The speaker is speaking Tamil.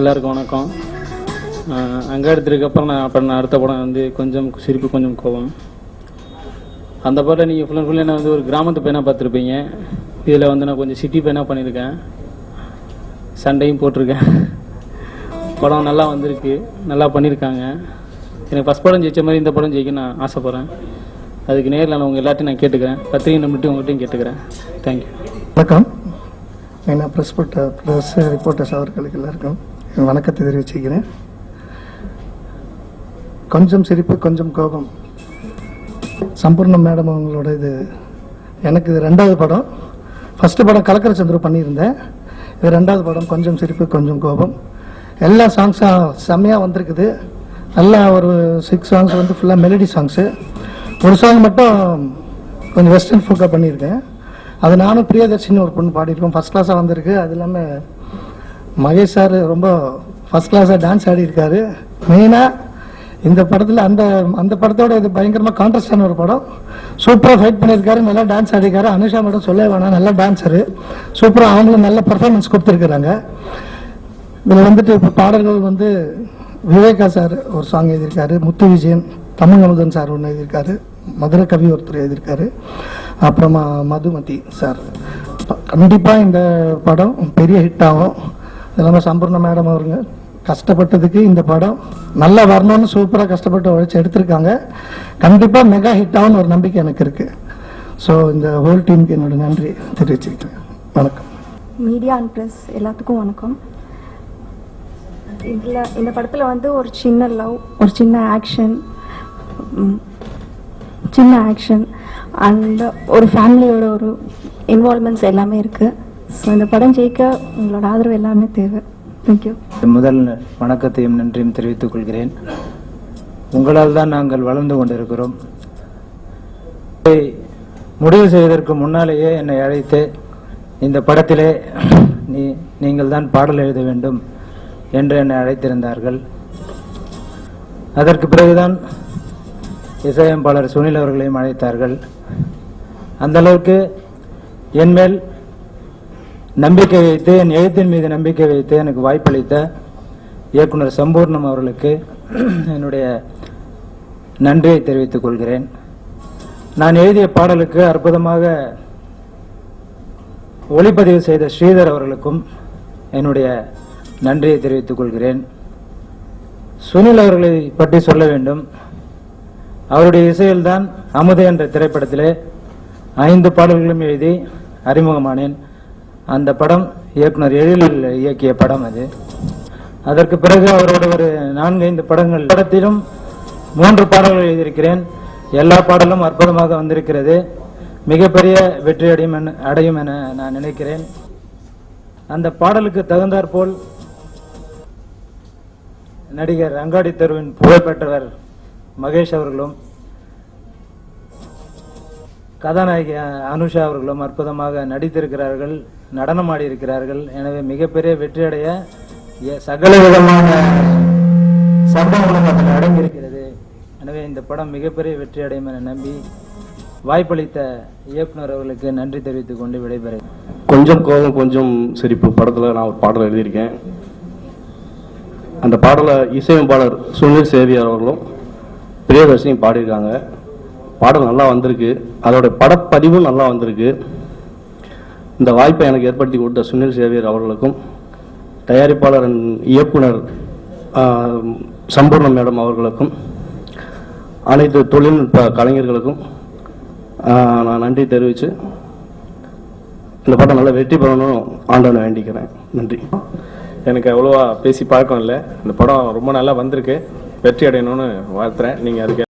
எல்லாருக்கும் வணக்கம். அங்கே எடுத்ததுக்கப்புறம் நான் அடுத்த படம் வந்து கொஞ்சம் சிரிப்பு கொஞ்சம் கோபம். அந்த படம் நீங்கள் ஃபுல் அண்ட் ஃபுல் என்ன வந்து ஒரு கிராமத்து பையனாக பார்த்துருப்பீங்க. இதில் வந்து நான் கொஞ்சம் சிட்டி பையனாக பண்ணியிருக்கேன், சண்டையும் போட்டிருக்கேன். படம் நல்லா வந்திருக்கு, நல்லா பண்ணியிருக்காங்க. எனக்கு ஃபஸ்ட் படம் ஜெயிச்ச மாதிரி இந்த படம் ஜெயிக்க நான் ஆசைப்பட்றேன். அதுக்கு நேரில் நான் உங்கள் எல்லாத்தையும் நான் கேட்டுக்கிறேன், பத்திரிகை நம்பிட்டு உங்கள்கிட்டையும் கேட்டுக்கிறேன். தேங்க்யூ. வணக்கம். என்ன ப்ரெஸ் ரிப்போர்ட்டர்ஸ் அவர்களுக்கு எல்லாருக்கும் என் வணக்கத்தை தெரிவிச்சுக்கிறேன். கொஞ்சம் சிரிப்பு கொஞ்சம் கோபம், சம்பூர்ணம் மேடம் அவங்களோட இது எனக்கு இது 2வது படம். ஃபஸ்ட்டு படம் கலக்கர சந்துரு பண்ணியிருந்தேன். இது 2வது படம் கொஞ்சம் சிரிப்பு கொஞ்சம் கோபம். எல்லா சாங்ஸும் செம்மையாக வந்திருக்குது. நல்லா ஒரு 6 சாங்ஸ் வந்து ஃபுல்லாக மெலடி சாங்ஸு. ஒரு சாங் மட்டும் கொஞ்சம் வெஸ்டர்ன் ஃபோக்காக பண்ணியிருக்கேன். அது நானும் பிரியதர்ஷின்னு ஒரு பொண்ணு பாடியிருக்கோம், ஃபஸ்ட் கிளாஸாக வந்திருக்கு. அது இல்லாமல் மகேஷ் சார் ரொம்ப ஃபஸ்ட் கிளாஸாக டான்ஸ் ஆடியிருக்காரு. மெயினாக இந்த படத்தில் அந்த படத்தோட இது பயங்கரமாக கான்ட்ராஸ்டான ஒரு படம். சூப்பராக ஃபைட் பண்ணியிருக்காரு, நல்லா டான்ஸ் ஆடிருக்காரு. அனுஷா மேடம் சொல்ல வேணாம், நல்ல டான்ஸரு, சூப்பராக அவங்களும் நல்ல பர்ஃபார்மன்ஸ் கொடுத்துருக்குறாங்க. இதில் வந்துட்டு இப்போ பாடல்கள் வந்து விவேகா சார் ஒரு சாங் எழுதியிருக்காரு, முத்து விஜயன், தமிழ் அமுதன் சார் ஒன்று எழுதியிருக்காரு, மதுரை கவி ஒருத்தர் எழுதியிருக்காரு, அப்புறமா மதுமதி சார். கண்டிப்பாக இந்த படம் பெரிய ஹிட் ஆகும். இதெல்லாமல் சம்பூர்ண மேடம் அவருங்க கஷ்டப்பட்டதுக்கு இந்த படம் நல்லா வரணும்னு சூப்பராக கஷ்டப்பட்டு உழைச்சி எடுத்திருக்காங்க. கண்டிப்பாக மெகா ஹிட் ஆகும்னு ஒரு நம்பிக்கை எனக்கு இருக்குது. ஸோ இந்த ஹோல் டீமுக்கு என்னோட நன்றி தெரிவிச்சுக்கிறேன். வணக்கம். மீடியா அண்ட் ப்ரெஸ் எல்லாத்துக்கும் வணக்கம். இந்த படத்தில் வந்து ஒரு சின்ன லவ், ஒரு சின்ன ஆக்ஷன் அண்ட் ஒரு ஃபேமிலியோட ஒரு இன்வால்மெண்ட்ஸ் எல்லாமே இருக்குது. ஸோ இந்த படம் ஜெயிக்க உங்களோட ஆதரவு எல்லாமே தேவை. தேங்க்யூ. முதல் வணக்கத்தையும் நன்றியும் தெரிவித்துக் கொள்கிறேன். உங்களால் தான் நாங்கள் வளர்ந்து கொண்டிருக்கிறோம். முடிவு செய்வதற்கு முன்னாலேயே என்னை அழைத்து இந்த படத்திலே நீங்கள் தான் பாடல் எழுத வேண்டும் என்று என்னை அழைத்திருந்தார்கள். அதற்கு பிறகுதான் இசையமைப்பாளர் சுனில் அவர்களையும் அழைத்தார்கள். அந்த அளவுக்கு என் மேல் நம்பிக்கை வைத்து, என் எழுத்தின் மீது நம்பிக்கை வைத்து எனக்கு வாய்ப்பளித்த இயக்குனர் சம்பூர்ணம் அவர்களுக்கு என்னுடைய நன்றியை தெரிவித்துக் கொள்கிறேன். நான் எழுதிய பாடலுக்கு அற்புதமாக ஒளிப்பதிவு செய்த ஸ்ரீதர் அவர்களுக்கும் என்னுடைய நன்றியை தெரிவித்துக் கொள்கிறேன். சுனில் அவர்களை பற்றி சொல்ல வேண்டும். அவருடைய இசையில்தான் அமுதே என்ற திரைப்படத்திலே 5 பாடல்களும் எழுதி அறிமுகமானேன். அந்த படம் இயக்குனர் எழில் இயக்கிய படம் அது. அதற்கு பிறகு அவரோட ஒரு 4-5 படத்திலும் 3 பாடல்கள் எழுதியிருக்கிறேன். எல்லா பாடலும் அற்புதமாக வந்திருக்கிறது. மிகப்பெரிய வெற்றி அடையும் என நான் நினைக்கிறேன். அந்த பாடலுக்கு தகுந்தாற்போல் நடிகர் அங்காடி தெருவின் புகழ்பெற்றவர் மகேஷ் அவர்களும் கதாநாயகி அனுஷா அவர்களும் அற்புதமாக நடித்திருக்கிறார்கள், நடனம் ஆடி இருக்கிறார்கள். எனவே மிகப்பெரிய வெற்றி அடைய சகல விதமான சம்பவங்களும் அதில் அடங்கியிருக்கிறது. எனவே இந்த படம் மிகப்பெரிய வெற்றி அடையும் என நம்பி வாய்ப்பளித்த இயக்குனர் அவர்களுக்கு நன்றி தெரிவித்துக் கொண்டு விடைபெறேன். கொஞ்சம் கோபம் கொஞ்சம் சிரிப்பு படத்தில் நான் ஒரு பாடல் எழுதியிருக்கேன். அந்த பாடலை இசையமைப்பாளர் சுனில் சேவியர் அவர்களும் பிரியதர்ஷினியும் பாடியிருக்காங்க. பாடல் நல்லா வந்திருக்கு, அதோட படப்பதிவும் நல்லா வந்திருக்கு. இந்த வாய்ப்பை எனக்கு ஏற்படுத்தி கொடுத்த சுனில் சேவியர் அவர்களுக்கும், தயாரிப்பாளர் இயக்குனர் சம்பூர்ணம் மேடம் அவர்களுக்கும், அனைத்து தொழில்நுட்ப கலைஞர்களுக்கும் நான் நன்றி தெரிவித்து இந்த படம் நல்லா வெற்றி பெறணும் ஆண்டவனை வேண்டிக்கிறேன். நன்றி. எனக்கு அவ்வளோவா பேசி பழக்கம் இல்லை. இந்த படம் ரொம்ப நல்லா வந்திருக்கு, வெற்றி அடையணும்னு வாழ்த்துறேன். நீங்கள் அதுக்கு